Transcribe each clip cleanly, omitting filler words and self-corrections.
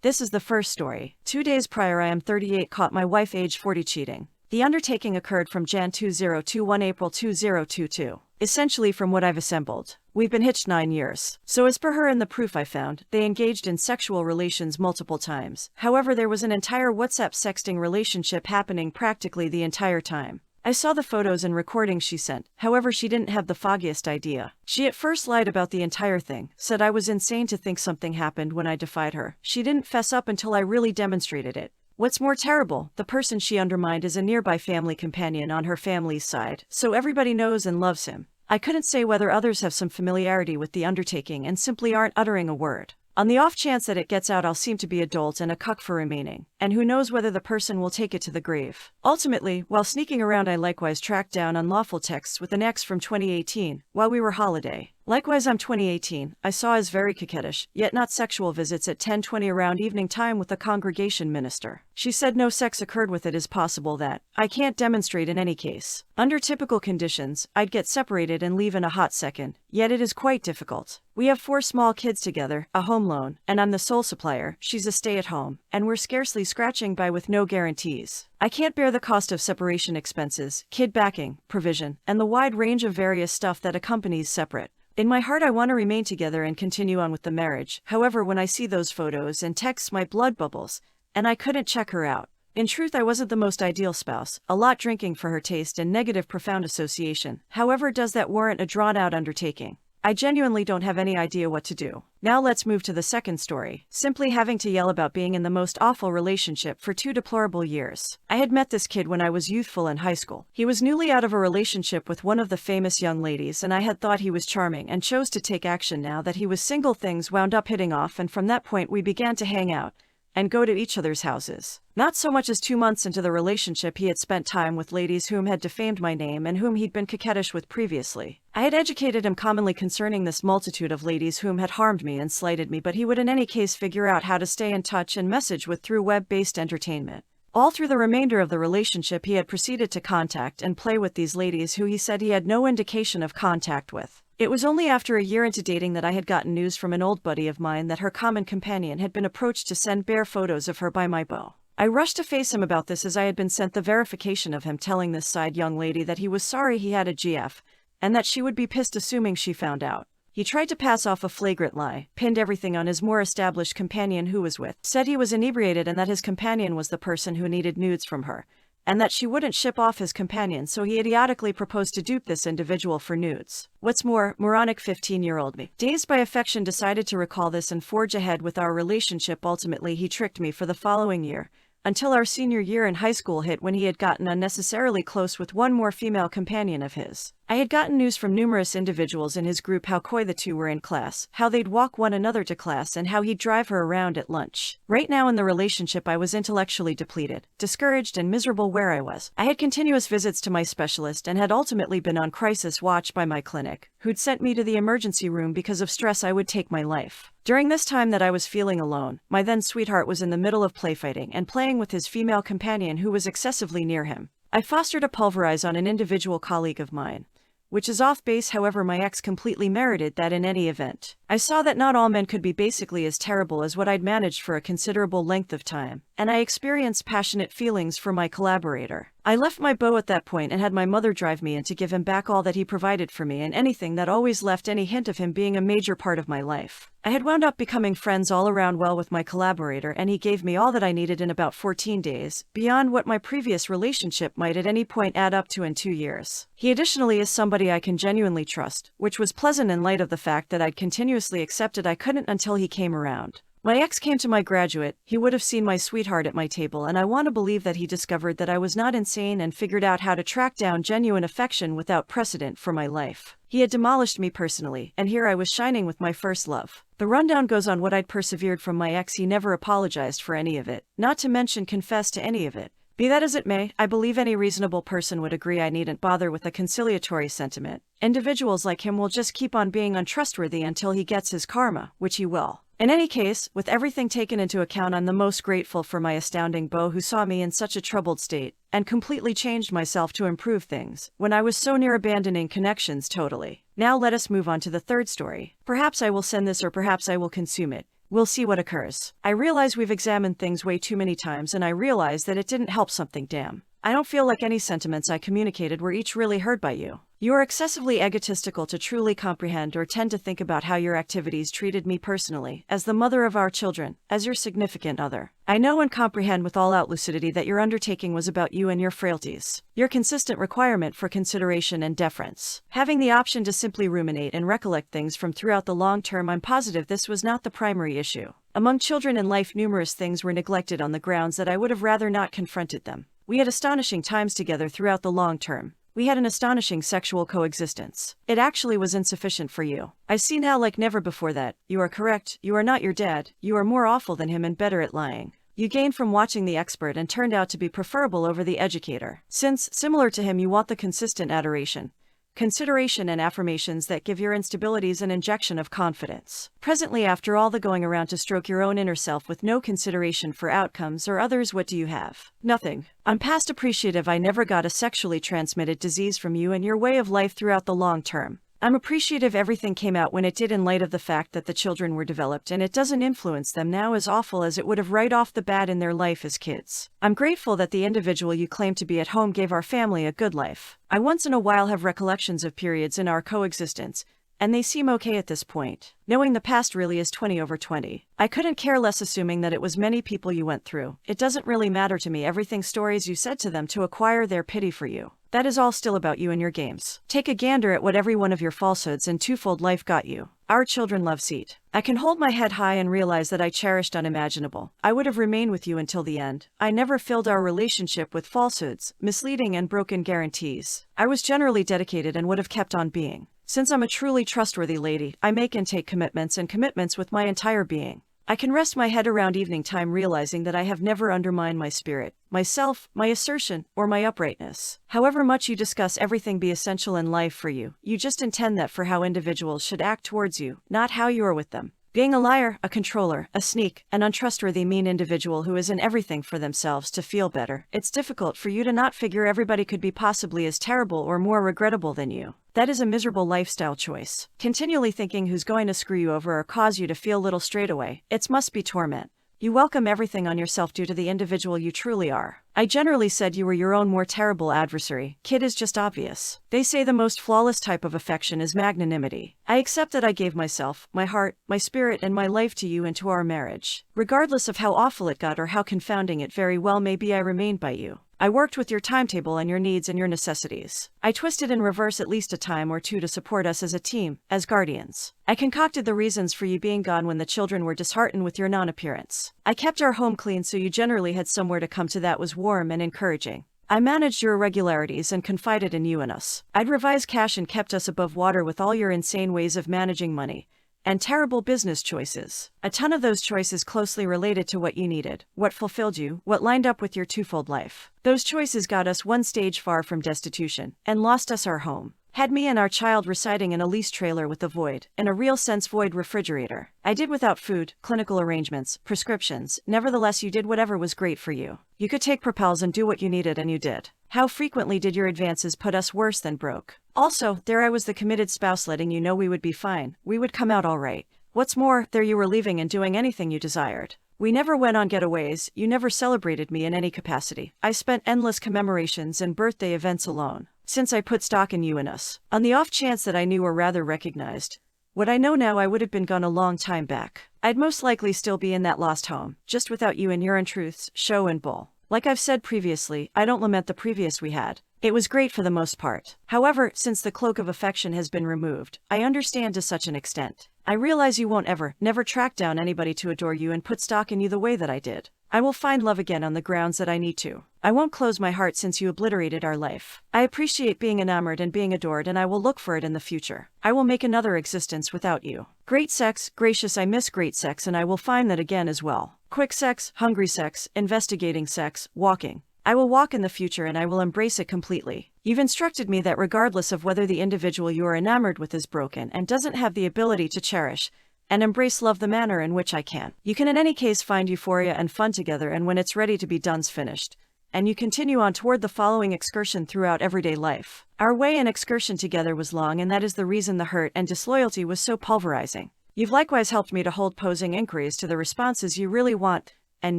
This is the first story. 2 days prior, I am 38, caught my wife age 40 cheating. The undertaking occurred from Jan 2021 April 2022. Essentially from what I've assembled, we've been hitched 9 years. So as per her and the proof I found, they engaged in sexual relations multiple times. However, there was an entire WhatsApp sexting relationship happening practically the entire time. I saw the photos and recordings she sent, however she didn't have the foggiest idea. She at first lied about the entire thing, said I was insane to think something happened when I defied her. She didn't fess up until I really demonstrated it. What's more terrible, the person she undermined is a nearby family companion on her family's side, so everybody knows and loves him. I couldn't say whether others have some familiarity with the undertaking and simply aren't uttering a word. On the off chance that it gets out, I'll seem to be a dolt and a cuck for remaining, and who knows whether the person will take it to the grave. Ultimately, while sneaking around, I likewise tracked down unlawful texts with an ex from 2018, while we were holiday. Likewise, I'm 2018, I saw as very coquettish, yet not sexual visits at 10:20 around evening time with a congregation minister. She said no sex occurred with it is possible that I can't demonstrate in any case. Under typical conditions, I'd get separated and leave in a hot second, yet it is quite difficult. We have 4 small kids together, a home loan, and I'm the sole supplier, she's a stay-at-home, and we're scarcely scratching by with no guarantees. I can't bear the cost of separation expenses, kid backing, provision, and the wide range of various stuff that accompanies separate. In my heart I want to remain together and continue on with the marriage, however when I see those photos and texts my blood bubbles, and I couldn't check her out. In truth, I wasn't the most ideal spouse, a lot drinking for her taste and negative profound association. However, does that warrant a drawn-out undertaking? I genuinely don't have any idea what to do. Now let's move to the second story. Simply having to yell about being in the most awful relationship for 2 deplorable years. I had met this kid when I was youthful in high school. He was newly out of a relationship with one of the famous young ladies, and I had thought he was charming and chose to take action. Now that he was single, things wound up hitting off, and from that point we began to hang out and go to each other's houses. Not so much as 2 months into the relationship, he had spent time with ladies whom had defamed my name and whom he'd been coquettish with previously. I had educated him commonly concerning this multitude of ladies whom had harmed me and slighted me, but he would in any case figure out how to stay in touch and message with through web-based entertainment. All through the remainder of the relationship he had proceeded to contact and play with these ladies who he said he had no indication of contact with. It was only after a year into dating that I had gotten news from an old buddy of mine that her common companion had been approached to send bare photos of her by my beau. I rushed to face him about this as I had been sent the verification of him telling this side young lady that he was sorry he had a GF, and that she would be pissed assuming she found out. He tried to pass off a flagrant lie, pinned everything on his more established companion who was with, said he was inebriated and that his companion was the person who needed nudes from her, and that she wouldn't ship off his companion, so he idiotically proposed to dupe this individual for nudes. What's more, moronic 15-year-old me, dazed by affection, decided to recall this and forge ahead with our relationship. Ultimately, he tricked me for the following year, until our senior year in high school hit, when he had gotten unnecessarily close with one more female companion of his. I had gotten news from numerous individuals in his group how coy the two were in class, how they'd walk one another to class, and how he'd drive her around at lunch. Right now in the relationship I was intellectually depleted, discouraged and miserable where I was. I had continuous visits to my specialist and had ultimately been on crisis watch by my clinic, who'd sent me to the emergency room because of stress I would take my life. During this time that I was feeling alone, my then sweetheart was in the middle of playfighting and playing with his female companion who was excessively near him. I fostered a pulverize on an individual colleague of mine, which is off base. However, my ex completely merited that in any event. I saw that not all men could be basically as terrible as what I'd managed for a considerable length of time, and I experienced passionate feelings for my collaborator. I left my beau at that point and had my mother drive me in to give him back all that he provided for me and anything that always left any hint of him being a major part of my life. I had wound up becoming friends all around well with my collaborator, and he gave me all that I needed in about 14 days, beyond what my previous relationship might at any point add up to in 2 years. He additionally is somebody I can genuinely trust, which was pleasant in light of the fact that I'd continuously accepted I couldn't until he came around. My ex came to my graduate, he would have seen my sweetheart at my table, and I want to believe that he discovered that I was not insane and figured out how to track down genuine affection without precedent for my life. He had demolished me personally, and here I was shining with my first love. The rundown goes on what I'd persevered from my ex. He never apologized for any of it, not to mention confessed to any of it. Be that as it may, I believe any reasonable person would agree I needn't bother with a conciliatory sentiment. Individuals like him will just keep on being untrustworthy until he gets his karma, which he will. In any case, with everything taken into account, I'm the most grateful for my astounding beau who saw me in such a troubled state, and completely changed myself to improve things, when I was so near abandoning connections totally. Now let us move on to the third story. Perhaps I will send this, or perhaps I will consume it. We'll see what occurs. I realize we've examined things way too many times, and I realize that it didn't help something. Damn. I don't feel like any sentiments I communicated were each really heard by you. You are excessively egotistical to truly comprehend or tend to think about how your activities treated me personally, as the mother of our children, as your significant other. I know and comprehend with all out lucidity that your undertaking was about you and your frailties. Your consistent requirement for consideration and deference. Having the option to simply ruminate and recollect things from throughout the long term, I'm positive this was not the primary issue. Among children in life, numerous things were neglected on the grounds that I would have rather not confronted them. We had astonishing times together throughout the long term. We had an astonishing sexual coexistence. It actually was insufficient for you. I see now like never before that. You are correct. You are not your dad. You are more awful than him and better at lying. You gained from watching the expert and turned out to be preferable over the educator. Since, similar to him, you want the consistent adoration, consideration and affirmations that give your instabilities an injection of confidence. Presently, after all the going around to stroke your own inner self with no consideration for outcomes or others, what do you have? Nothing. I'm past appreciative I never got a sexually transmitted disease from you and your way of life throughout the long term. I'm appreciative everything came out when it did in light of the fact that the children were developed and it doesn't influence them now as awful as it would have right off the bat in their life as kids. I'm grateful that the individual you claim to be at home gave our family a good life. I once in a while have recollections of periods in our coexistence, and they seem okay at this point. Knowing the past really is 20/20. I couldn't care less assuming that it was many people you went through. It doesn't really matter to me everything stories you said to them to acquire their pity for you. That is all still about you and your games. Take a gander at what every one of your falsehoods and twofold life got you. Our children love seat. I can hold my head high and realize that I cherished unimaginable. I would have remained with you until the end. I never filled our relationship with falsehoods, misleading and broken guarantees. I was generally dedicated and would have kept on being. Since I'm a truly trustworthy lady, I make and take commitments with my entire being. I can rest my head around evening time realizing that I have never undermined my spirit, myself, my assertion, or my uprightness. However much you discuss everything be essential in life for you, you just intend that for how individuals should act towards you, not how you are with them. Being a liar, a controller, a sneak, an untrustworthy mean individual who is in everything for themselves to feel better, it's difficult for you to not figure everybody could be possibly as terrible or more regrettable than you. That is a miserable lifestyle choice. Continually thinking who's going to screw you over or cause you to feel little straight away, it must be torment. You welcome everything on yourself due to the individual you truly are. I generally said you were your own more terrible adversary. Kid is just obvious. They say the most flawless type of affection is magnanimity. I accept that I gave myself, my heart, my spirit, and my life to you and to our marriage. Regardless of how awful it got or how confounding it very well may be, I remained by you. I worked with your timetable and your needs and your necessities. I twisted in reverse at least a time or two to support us as a team, as guardians. I concocted the reasons for you being gone when the children were disheartened with your non-appearance. I kept our home clean so you generally had somewhere to come to that was warm and encouraging. I managed your irregularities and confided in you and us. I'd revised cash and kept us above water with all your insane ways of managing money and terrible business choices. A ton of those choices closely related to what you needed, what fulfilled you, what lined up with your twofold life. Those choices got us one stage far from destitution, and lost us our home. Had me and our child residing in a leased trailer with a void, in a real sense void refrigerator. I did without food, clinical arrangements, prescriptions. Nevertheless, you did whatever was great for you. You could take Propels and do what you needed, and you did. How frequently did your advances put us worse than broke? Also, there I was, the committed spouse, letting you know we would be fine. We would come out all right. What's more, there you were leaving and doing anything you desired. We never went on getaways, you never celebrated me in any capacity. I spent endless commemorations and birthday events alone. Since I put stock in you and us, on the off chance that I knew or rather recognized what I know now, I would have been gone a long time back. I'd most likely still be in that lost home, just without you and your untruths, show and bull. Like I've said previously, I don't lament the previous we had. It was great for the most part. However, since the cloak of affection has been removed, I understand to such an extent. I realize you won't never track down anybody to adore you and put stock in you the way that I did. I will find love again on the grounds that I need to. I won't close my heart since you obliterated our life. I appreciate being enamored and being adored, and I will look for it in the future. I will make another existence without you. Great sex, gracious, I miss great sex, and I will find that again as well. Quick sex, hungry sex, investigating sex, walking. I will walk in the future and I will embrace it completely. You've instructed me that regardless of whether the individual you are enamored with is broken and doesn't have the ability to cherish and embrace love the manner in which I can, you can in any case find euphoria and fun together, and when it's ready to be done's finished, and you continue on toward the following excursion throughout everyday life. Our way and excursion together was long, and that is the reason the hurt and disloyalty was so pulverizing. You've likewise helped me to hold posing inquiries to the responses you really want and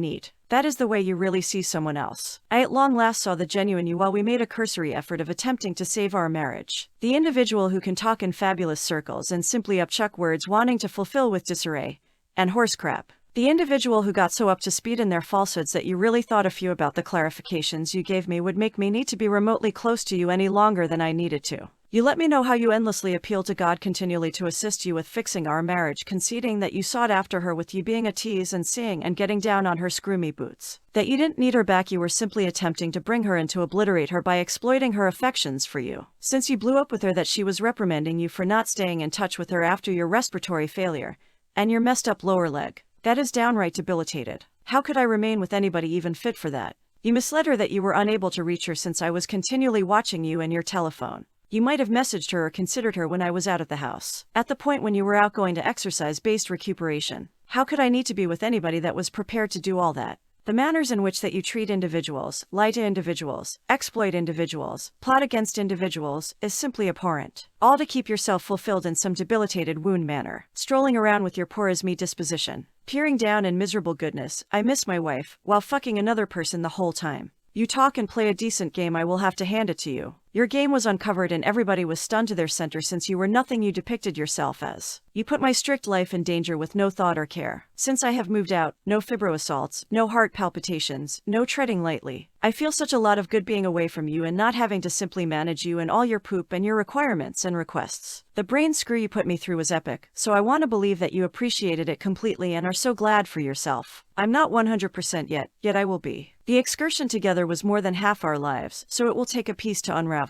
need. That is the way you really see someone else. I at long last saw the genuine you while we made a cursory effort of attempting to save our marriage. The individual who can talk in fabulous circles and simply upchuck words wanting to fulfill with disarray and horse crap. The individual who got so up to speed in their falsehoods that you really thought a few about the clarifications you gave me would make me need to be remotely close to you any longer than I needed to. You let me know how you endlessly appeal to God continually to assist you with fixing our marriage, conceding that you sought after her with you being a tease and seeing and getting down on her screw-me boots. That you didn't need her back, you were simply attempting to bring her in to obliterate her by exploiting her affections for you. Since you blew up with her, that she was reprimanding you for not staying in touch with her after your respiratory failure and your messed up lower leg. That is downright debilitated. How could I remain with anybody even fit for that? You misled her that you were unable to reach her since I was continually watching you and your telephone. You might have messaged her or considered her when I was out of the house. At the point when you were out going to exercise-based recuperation. How could I need to be with anybody that was prepared to do all that? The manners in which that you treat individuals, lie to individuals, exploit individuals, plot against individuals, is simply abhorrent. All to keep yourself fulfilled in some debilitated wound manner, strolling around with your poor-as-me disposition, peering down in miserable goodness, I miss my wife, while fucking another person the whole time. You talk and play a decent game, I will have to hand it to you. Your game was uncovered and everybody was stunned to their center since you were nothing you depicted yourself as. You put my strict life in danger with no thought or care. Since I have moved out, no fibro assaults, no heart palpitations, no treading lightly. I feel such a lot of good being away from you and not having to simply manage you and all your poop and your requirements and requests. The brain screw you put me through was epic, so I want to believe that you appreciated it completely and are so glad for yourself. I'm not 100% yet I will be. The excursion together was more than half our lives, so it will take a piece to unravel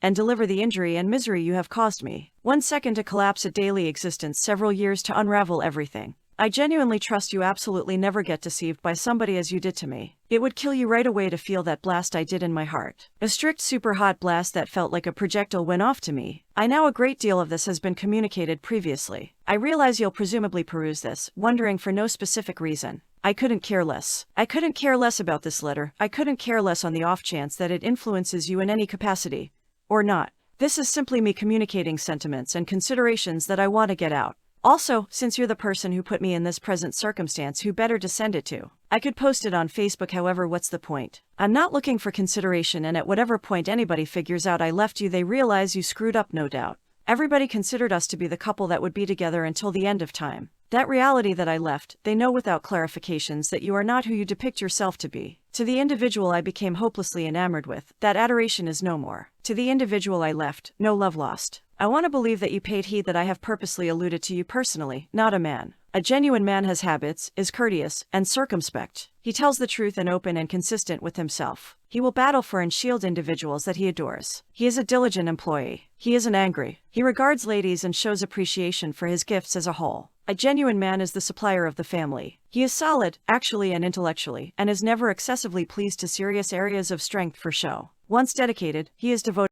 and deliver the injury and misery you have caused me. 1 second to collapse a daily existence, several years to unravel everything. I genuinely trust you absolutely never get deceived by somebody as you did to me. It would kill you right away to feel that blast I did in my heart. A strict super hot blast that felt like a projectile went off to me. I know a great deal of this has been communicated previously. I realize you'll presumably peruse this, wondering for no specific reason. I couldn't care less. I couldn't care less about this letter. I couldn't care less on the off chance that it influences you in any capacity. Or not. This is simply me communicating sentiments and considerations that I want to get out. Also, since you're the person who put me in this present circumstance, who better to send it to? I could post it on Facebook, however, what's the point? I'm not looking for consideration, and at whatever point anybody figures out I left you, they realize you screwed up, no doubt. Everybody considered us to be the couple that would be together until the end of time. That reality that I left, they know without clarifications that you are not who you depict yourself to be. To the individual I became hopelessly enamored with, that adoration is no more. To the individual I left, no love lost. I want to believe that you paid heed that I have purposely alluded to you personally, not a man. A genuine man has habits, is courteous, and circumspect. He tells the truth and open and consistent with himself. He will battle for and shield individuals that he adores. He is a diligent employee. He isn't angry. He regards ladies and shows appreciation for his gifts as a whole. A genuine man is the supplier of the family. He is solid, actually and intellectually, and is never excessively pleased to serious areas of strength for show. Once dedicated, he is devoted.